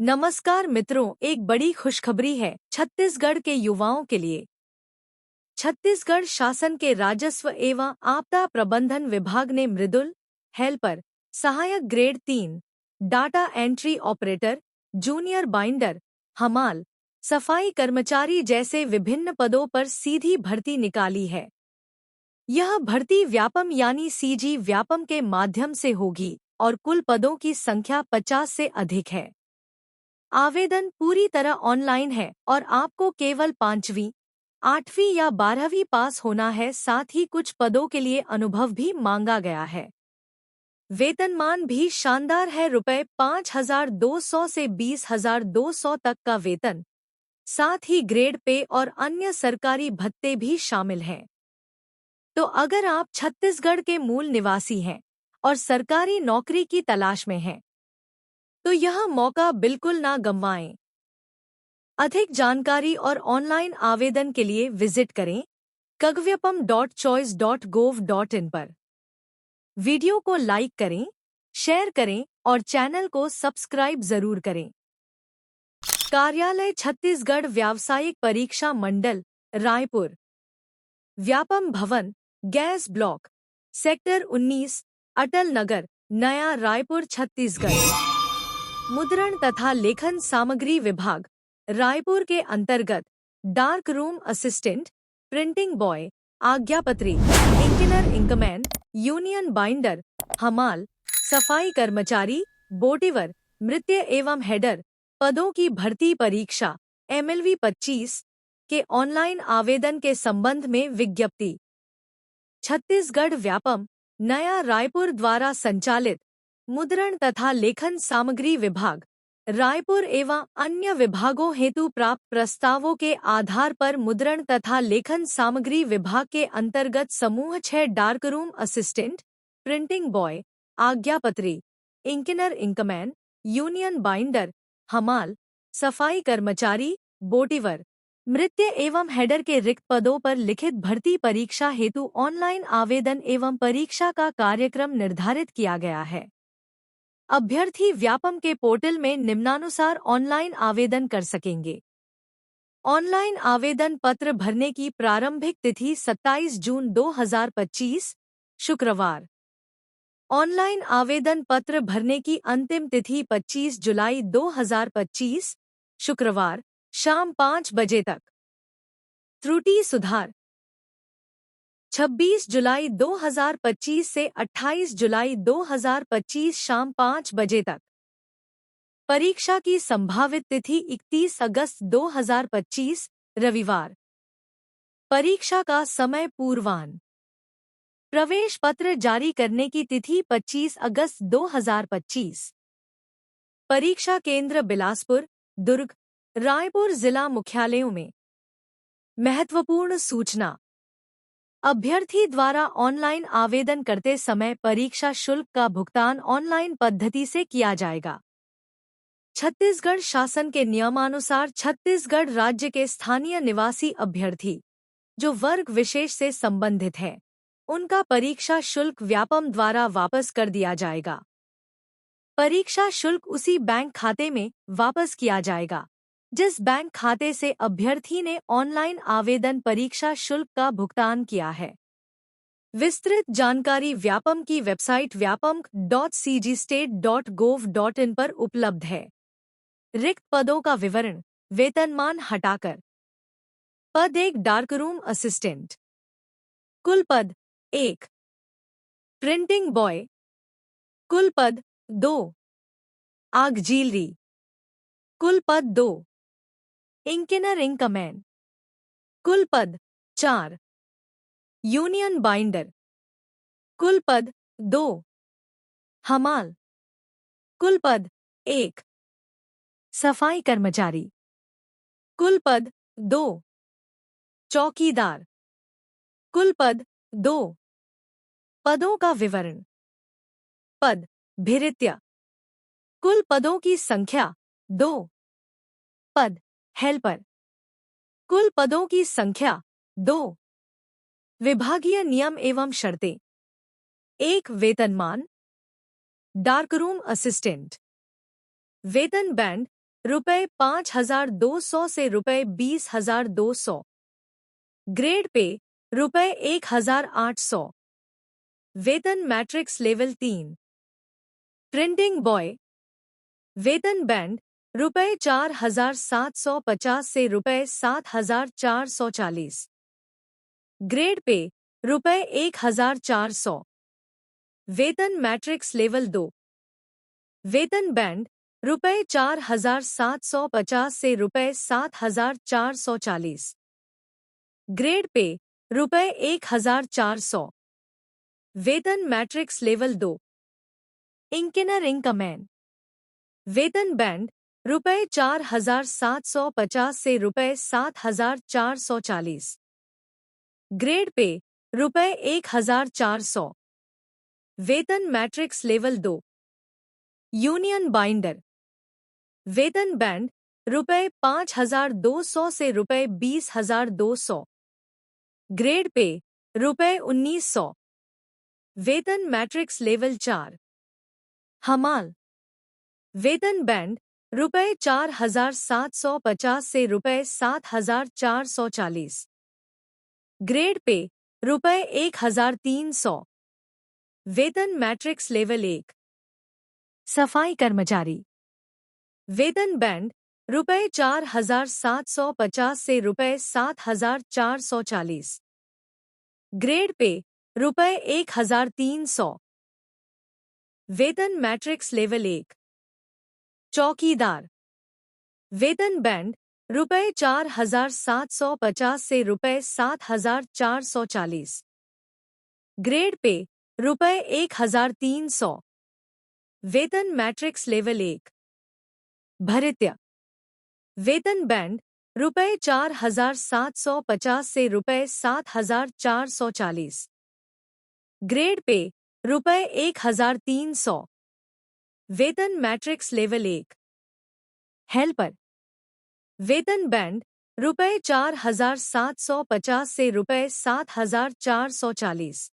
नमस्कार मित्रों, एक बड़ी खुशखबरी है छत्तीसगढ़ के युवाओं के लिए। छत्तीसगढ़ शासन के राजस्व एवं आपदा प्रबंधन विभाग ने मृदुल हेल्पर, सहायक grade 3, data entry operator, junior binder, हमाल, सफाई कर्मचारी जैसे विभिन्न पदों पर सीधी भर्ती निकाली है। यह भर्ती व्यापम यानी सीजी व्यापम के माध्यम से होगी और कुल पदों की संख्या 50 से अधिक है। आवेदन पूरी तरह ऑनलाइन है और आपको केवल 5वीं, 8वीं या 12वीं पास होना है। साथ ही कुछ पदों के लिए अनुभव भी मांगा गया है। वेतनमान भी शानदार है, ₹5,200 से 20,200 तक का वेतन। साथ ही ग्रेड पे और अन्य सरकारी भत्ते भी शामिल हैं। तो अगर आप छत्तीसगढ़ के मूल निवासी हैं और सरकारी नौकरी की तलाश में हैं, तो यह मौका बिल्कुल ना गंवाएं। अधिक जानकारी और ऑनलाइन आवेदन के लिए विजिट करें kagvyapam.choice.gov.in पर। वीडियो को लाइक करें, शेयर करें और चैनल को सब्सक्राइब जरूर करें। कार्यालय छत्तीसगढ़ व्यावसायिक परीक्षा मंडल, रायपुर। व्यापम भवन, gas block, sector 19, Atal Nagar, नया रायपुर, छत्तीसगढ़। मुद्रण तथा लेखन सामग्री विभाग, रायपुर के अंतर्गत dark room assistant, printing boy, आज्ञापत्री, इंकिनर इंकमैन, यूनियन बाइंडर, हमाल, सफाई कर्मचारी, बोटीवर, मृत्य एवं हेडर पदों की भर्ती परीक्षा MLV 25 के ऑनलाइन आवेदन के संबंध में विज्ञप्ति। छत्तीसगढ़ व्यापम, नया रायपुर द्वारा संचालित मुद्रण तथा लेखन सामग्री विभाग, रायपुर एवं अन्य विभागों हेतु प्राप्त प्रस्तावों के आधार पर मुद्रण तथा लेखन सामग्री विभाग के अंतर्गत समूह 6 dark room assistant, printing boy, आज्ञापत्री, इंकिनर इंकमैन, यूनियन बाइंडर, हमाल, सफाई कर्मचारी, बोटीवर, मृत्य एवं हेडर के रिक्त पदों पर लिखित भर्ती परीक्षा हेतु ऑनलाइन आवेदन एवं परीक्षा का कार्यक्रम निर्धारित किया गया है। अभ्यर्थी व्यापम के पोर्टल में निम्नानुसार ऑनलाइन आवेदन कर सकेंगे। ऑनलाइन आवेदन पत्र भरने की प्रारंभिक तिथि 27 जून 2025, शुक्रवार। ऑनलाइन आवेदन पत्र भरने की अंतिम तिथि 25 जुलाई 2025, शुक्रवार, शाम 5 बजे तक। त्रुटि सुधार 26 जुलाई 2025 से 28 जुलाई 2025 शाम 5 बजे तक। परीक्षा की संभावित तिथि 31 अगस्त 2025, रविवार। परीक्षा का समय पूर्वाह्न। प्रवेश पत्र जारी करने की तिथि 25 अगस्त 2025। परीक्षा केंद्र बिलासपुर, दुर्ग, रायपुर जिला मुख्यालयों में। महत्वपूर्ण सूचना। अभ्यर्थी द्वारा ऑनलाइन आवेदन करते समय परीक्षा शुल्क का भुगतान ऑनलाइन पद्धति से किया जाएगा। छत्तीसगढ़ शासन के नियमानुसार छत्तीसगढ़ राज्य के स्थानीय निवासी अभ्यर्थी जो वर्ग विशेष से संबंधित है, उनका परीक्षा शुल्क व्यापम द्वारा वापस कर दिया जाएगा। परीक्षा शुल्क उसी बैंक खाते में वापस किया जाएगा जिस बैंक खाते से अभ्यर्थी ने ऑनलाइन आवेदन परीक्षा शुल्क का भुगतान किया है। विस्तृत जानकारी व्यापम की वेबसाइट vyapam.cgstate.gov.in पर उपलब्ध है। रिक्त पदों का विवरण, वेतनमान हटाकर। पद 1 डार्क रूम असिस्टेंट, कुल पद 1। प्रिंटिंग बॉय, कुल पद 2। आगजीलरी, कुल पद 2। इंकिनर इंकमैन, कुल पद 4। यूनियन बाइंडर, कुल पद 2। हमाल, कुल पद 1। सफाई कर्मचारी, कुल पद 2। चौकीदार, कुल पद 2। पदों का विवरण। पद भृत्य, कुल पदों की संख्या 2। पद हेल्पर, कुल पदों की संख्या 2। विभागीय नियम एवं शर्तें। 1 वेतनमान। डार्क रूम असिस्टेंट, वेतन बैंड रुपए 5,200 से रुपए 20,200। ग्रेड पे रुपए 1,800। वेतन मैट्रिक्स लेवल 3। Printing boy. वेतन बैंड रुपए 4,750 से रुपए 7,440। ग्रेड पे रुपए 1,400। वेतन मैट्रिक्स लेवल 2। वेतन बैंड रुपए 4,750 से रुपए 7,440। ग्रेड पे रुपए 1,400। वेतन मैट्रिक्स लेवल 2। इंकिनर इंकमैन। वेतन बैंड रुपए 4,750 से रुपए 7,440। ग्रेड पे रुपए 1,400। वेतन मैट्रिक्स लेवल 2। Union binder. वेतन बैंड रुपए 5,200 से रुपए 20,200। ग्रेड पे रुपए 1,900। वेतन मैट्रिक्स लेवल 4। हमाल। वेतन बैंड रुपए 4,750 से रुपए 7,440। ग्रेड पे रुपए 1,300। वेतन मैट्रिक्स लेवल 1। सफाई कर्मचारी। वेतन बैंड रुपए 4,750 से रुपए 7,440। ग्रेड पे रुपए 1,300। वेतन मैट्रिक्स लेवल 1। चौकीदार। वेतन बैंड रुपए 4,750 से रुपए 7,440। ग्रेड पे रुपए 1,300। वेतन मैट्रिक्स लेवल 1। भृत्य। वेतन बैंड रुपए 4,750 से रुपए 7,440। ग्रेड पे रुपए 1,300। वेतन मैट्रिक्स लेवल 1। हेल्पर। वेतन बैंड रुपए 4,750 से रुपए 7,440।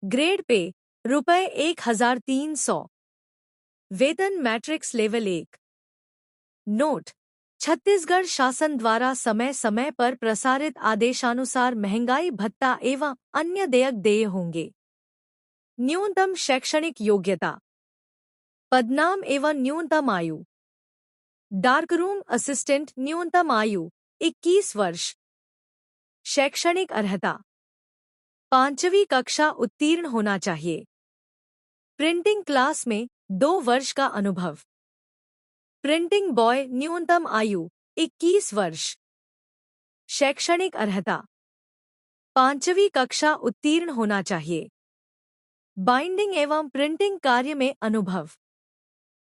ग्रेड पे रुपए 1,300। वेतन मैट्रिक्स लेवल 1। नोट: छत्तीसगढ़ शासन द्वारा समय समय पर प्रसारित आदेशानुसार महंगाई भत्ता एवं अन्य देयक देय होंगे। न्यूनतम शैक्षणिक योग्यता। पदनाम एवं न्यूनतम आयु। डार्करूम असिस्टेंट न्यूनतम आयु 21 वर्ष। शैक्षणिक अर्हता 5वीं कक्षा उत्तीर्ण होना चाहिए। प्रिंटिंग क्लास में 2 वर्ष का अनुभव। प्रिंटिंग बॉय न्यूनतम आयु 21 वर्ष। शैक्षणिक अर्हता 5वीं कक्षा उत्तीर्ण होना चाहिए। बाइंडिंग एवं प्रिंटिंग कार्य में अनुभव।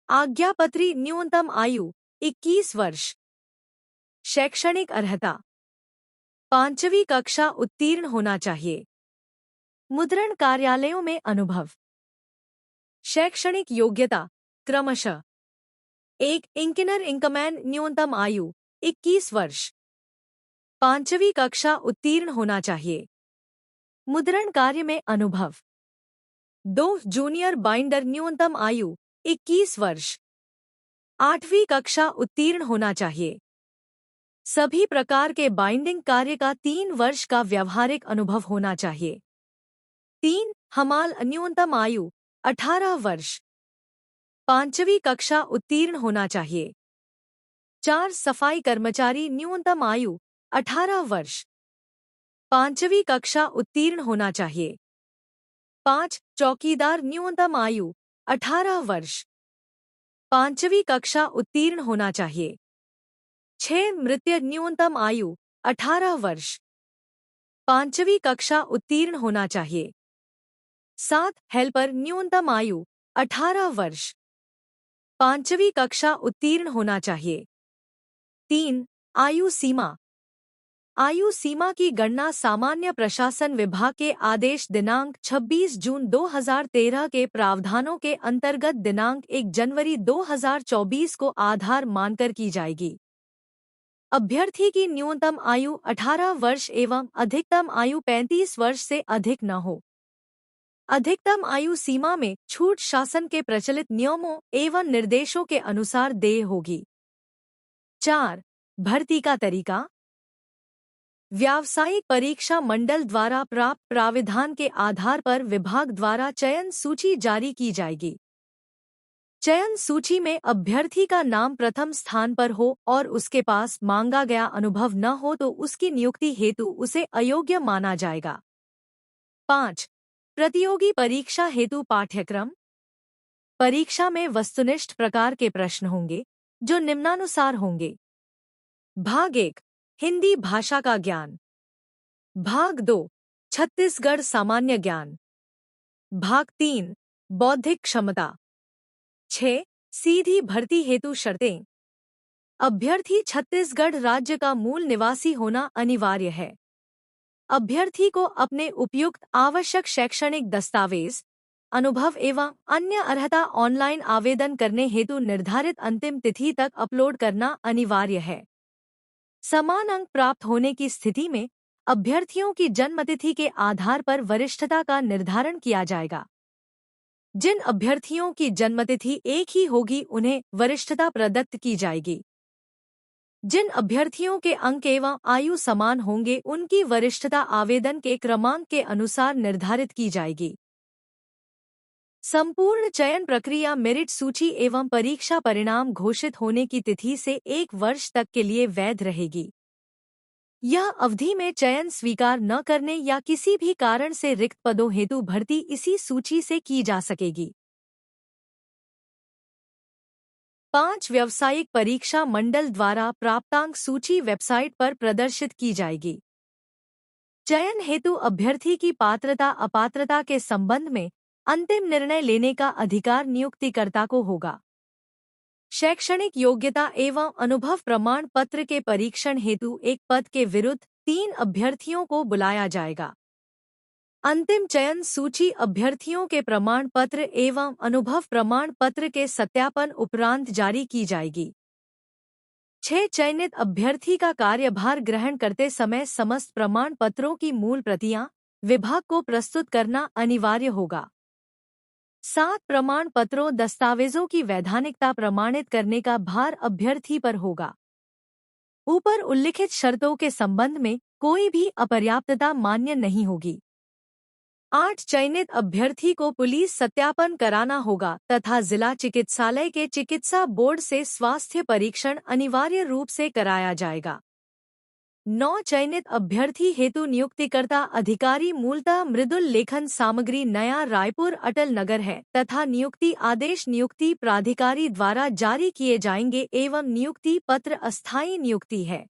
आज्ञापत्री न्यूनतम आयु 21 वर्ष। शैक्षणिक अर्हता 5वीं कक्षा उत्तीर्ण होना चाहिए। मुद्रण कार्यालयों में अनुभव। शैक्षणिक योग्यता क्रमशः: 1. इंकिनर इंकमैन न्यूनतम आयु 21 वर्ष। 5वीं कक्षा उत्तीर्ण होना चाहिए। मुद्रण कार्य में अनुभव। 2. जूनियर बाइंडर न्यूनतम आयु 21 वर्ष। 8वीं कक्षा उत्तीर्ण होना चाहिए। सभी प्रकार के बाइंडिंग कार्य का 3 वर्ष का व्यावहारिक अनुभव होना चाहिए। 3. हमाल न्यूनतम आयु 18 वर्ष। 5वीं कक्षा उत्तीर्ण होना चाहिए। 4. सफाई कर्मचारी न्यूनतम आयु 18 वर्ष। 5वीं कक्षा उत्तीर्ण होना चाहिए। 5. चौकीदार न्यूनतम आयु 18 वर्ष। 5वीं कक्षा उत्तीर्ण होना चाहिए। 6. मृत्य न्यूनतम आयु 18 वर्ष। 5वीं कक्षा उत्तीर्ण होना चाहिए। 7. हेल्पर न्यूनतम आयु 18 वर्ष। 5वीं कक्षा उत्तीर्ण होना चाहिए। 3. आयु सीमा। आयु सीमा की गणना सामान्य प्रशासन विभाग के आदेश दिनांक 26 जून 2013 के प्रावधानों के अंतर्गत दिनांक 1 जनवरी 2024 को आधार मानकर की जाएगी। अभ्यर्थी की न्यूनतम आयु 18 वर्ष एवं अधिकतम आयु 35 वर्ष से अधिक न हो। अधिकतम आयु सीमा में छूट शासन के प्रचलित नियमों एवं निर्देशों के अनुसार देय होगी। 4. भर्ती का तरीका। व्यावसायिक परीक्षा मंडल द्वारा प्राप्त प्राविधान के आधार पर विभाग द्वारा चयन सूची जारी की जाएगी। चयन सूची में अभ्यर्थी का नाम प्रथम स्थान पर हो और उसके पास मांगा गया अनुभव न हो तो उसकी नियुक्ति हेतु उसे अयोग्य माना जाएगा। 5. प्रतियोगी परीक्षा हेतु पाठ्यक्रम। परीक्षा में वस्तुनिष्ठ प्रकार के प्रश्न होंगे जो निम्नानुसार होंगे। भाग 1 हिंदी भाषा का ज्ञान। भाग 2 छत्तीसगढ़ सामान्य ज्ञान। भाग 3 बौद्धिक क्षमता। 6. सीधी भर्ती हेतु शर्तें। अभ्यर्थी छत्तीसगढ़ राज्य का मूल निवासी होना अनिवार्य है। अभ्यर्थी को अपने उपयुक्त आवश्यक शैक्षणिक दस्तावेज, अनुभव एवं अन्य अर्हता ऑनलाइन आवेदन करने हेतु निर्धारित अंतिम तिथि तक अपलोड करना अनिवार्य है। समान अंक प्राप्त होने की स्थिति में अभ्यर्थियों की जन्मतिथि के आधार पर वरिष्ठता का निर्धारण किया जाएगा। जिन अभ्यर्थियों की जन्मतिथि एक ही होगी उन्हें वरिष्ठता प्रदत्त की जाएगी। जिन अभ्यर्थियों के अंक एवं आयु समान होंगे उनकी वरिष्ठता आवेदन के क्रमांक के अनुसार निर्धारित की जाएगी। संपूर्ण चयन प्रक्रिया मेरिट सूची एवं परीक्षा परिणाम घोषित होने की तिथि से 1 वर्ष तक के लिए वैध रहेगी। यह अवधि में चयन स्वीकार न करने या किसी भी कारण से रिक्त पदों हेतु भर्ती इसी सूची से की जा सकेगी। 5 व्यावसायिक परीक्षा मंडल द्वारा प्राप्तांक सूची वेबसाइट पर प्रदर्शित की जाएगी। चयन हेतु अभ्यर्थी की पात्रता अपात्रता के संबंध में अंतिम निर्णय लेने का अधिकार नियुक्तिकर्ता को होगा। शैक्षणिक योग्यता एवं अनुभव प्रमाण पत्र के परीक्षण हेतु एक पद के विरुद्ध 3 अभ्यर्थियों को बुलाया जाएगा। अंतिम चयन सूची अभ्यर्थियों के प्रमाण पत्र एवं अनुभव प्रमाण पत्र के सत्यापन उपरांत जारी की जाएगी। 6 चयनित अभ्यर्थी का कार्यभार ग्रहण करते समय समस्त प्रमाण पत्रों की मूल प्रतियां विभाग को प्रस्तुत करना अनिवार्य होगा। 7 प्रमाण पत्रों दस्तावेजों की वैधानिकता प्रमाणित करने का भार अभ्यर्थी पर होगा। ऊपर उल्लिखित शर्तों के संबंध में कोई भी अपर्याप्तता मान्य नहीं होगी। 8 चयनित अभ्यर्थी को पुलिस सत्यापन कराना होगा तथा जिला चिकित्सालय के चिकित्सा बोर्ड से स्वास्थ्य परीक्षण अनिवार्य रूप से कराया जाएगा। 9 चयनित अभ्यर्थी हेतु नियुक्तिकर्ता अधिकारी मूलतः मृदुल लेखन सामग्री नया रायपुर अटल नगर है तथा नियुक्ति आदेश नियुक्ति प्राधिकारी द्वारा जारी किए जाएंगे एवं नियुक्ति पत्र अस्थायी नियुक्ति है।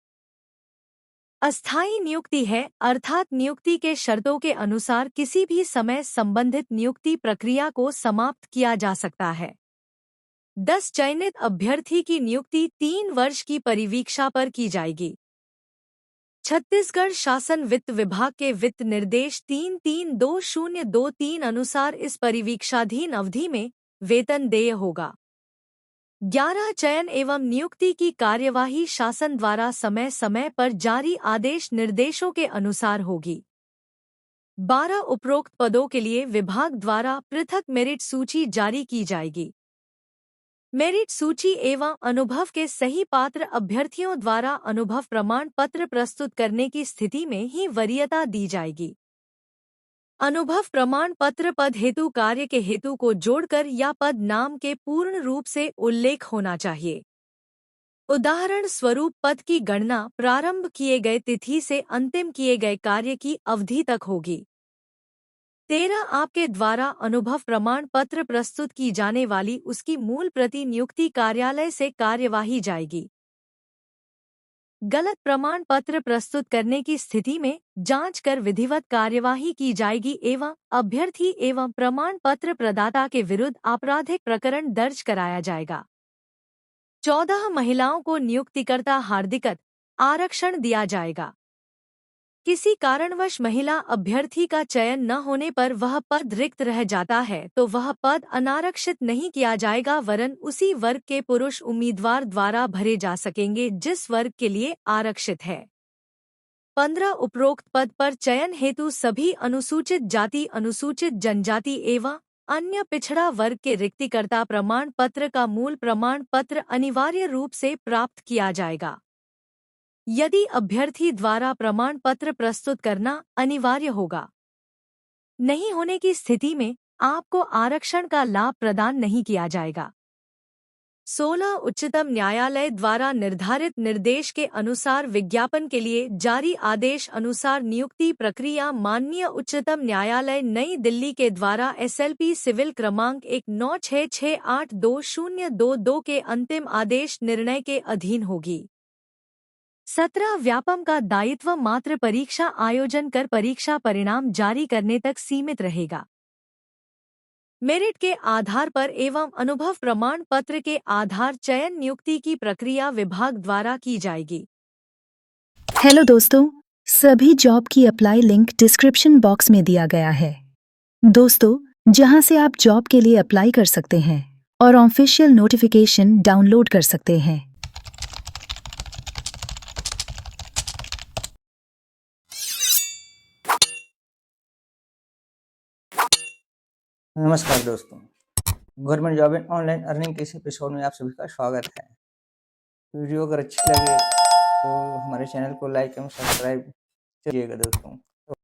अस्थायी नियुक्ति है अर्थात नियुक्ति के शर्तों के अनुसार किसी भी समय संबंधित नियुक्ति प्रक्रिया को समाप्त किया जा सकता है। 10 चयनित अभ्यर्थी की नियुक्ति 3 वर्ष की परिवीक्षा पर की जाएगी। छत्तीसगढ़ शासन वित्त विभाग के वित्त निर्देश 332023 अनुसार इस परिवीक्षाधीन अवधि में वेतन देय होगा। 11 चयन एवं नियुक्ति की कार्यवाही शासन द्वारा समय समय पर जारी आदेश निर्देशों के अनुसार होगी। 12 उपरोक्त पदों के लिए विभाग द्वारा पृथक मेरिट सूची जारी की जाएगी। मेरिट सूची एवं अनुभव के सही पात्र अभ्यर्थियों द्वारा अनुभव प्रमाण पत्र प्रस्तुत करने की स्थिति में ही वरीयता दी जाएगी। अनुभव प्रमाण पत्र पद हेतु कार्य के हेतु को जोड़कर या पद नाम के पूर्ण रूप से उल्लेख होना चाहिए। उदाहरण स्वरूप पद की गणना प्रारंभ किए गए तिथि से अंतिम किए गए कार्य की अवधि तक होगी। 13 आपके द्वारा अनुभव प्रमाण पत्र प्रस्तुत की जाने वाली उसकी मूल प्रति नियुक्ति कार्यालय से कार्यवाही जाएगी। गलत प्रमाण पत्र प्रस्तुत करने की स्थिति में जांच कर विधिवत कार्यवाही की जाएगी एवं अभ्यर्थी एवं प्रमाण पत्र प्रदाता के विरुद्ध आपराधिक प्रकरण दर्ज कराया जाएगा। 14 महिलाओं को नियुक्तिकर्ता हार्दिकत आरक्षण दिया जाएगा। किसी कारणवश महिला अभ्यर्थी का चयन न होने पर वह पद रिक्त रह जाता है तो वह पद अनारक्षित नहीं किया जाएगा वरन उसी वर्ग के पुरुष उम्मीदवार द्वारा भरे जा सकेंगे जिस वर्ग के लिए आरक्षित है। 15 उपरोक्त पद पर चयन हेतु सभी अनुसूचित जाति अनुसूचित जनजाति एवं अन्य पिछड़ा वर्ग के रिक्तिकर्ता प्रमाण पत्र का मूल प्रमाण पत्र अनिवार्य रूप से प्राप्त किया जाएगा। यदि अभ्यर्थी द्वारा प्रमाण पत्र प्रस्तुत करना अनिवार्य होगा नहीं होने की स्थिति में आपको आरक्षण का लाभ प्रदान नहीं किया जाएगा। 16 उच्चतम न्यायालय द्वारा निर्धारित निर्देश के अनुसार विज्ञापन के लिए जारी आदेश अनुसार नियुक्ति प्रक्रिया माननीय उच्चतम न्यायालय नई दिल्ली के द्वारा SLP सिविल क्रमांक 1966822022 के अंतिम आदेश निर्णय के अधीन होगी। 17 व्यापम का दायित्व मात्र परीक्षा आयोजन कर परीक्षा परिणाम जारी करने तक सीमित रहेगा। मेरिट के आधार पर एवं अनुभव प्रमाण पत्र के आधार चयन नियुक्ति की प्रक्रिया विभाग द्वारा की जाएगी। हेलो दोस्तों, सभी जॉब की अप्लाई लिंक डिस्क्रिप्शन बॉक्स में दिया गया है दोस्तों, जहां से आप जॉब के लिए अप्लाई कर सकते हैं और ऑफिशियल नोटिफिकेशन डाउनलोड कर सकते हैं। नमस्कार दोस्तों, government job and online earning के इस एपिसोड में आप सभी का स्वागत है। वीडियो अगर अच्छी लगे तो हमारे चैनल को लाइक एवं सब्सक्राइब करिएगा दोस्तों।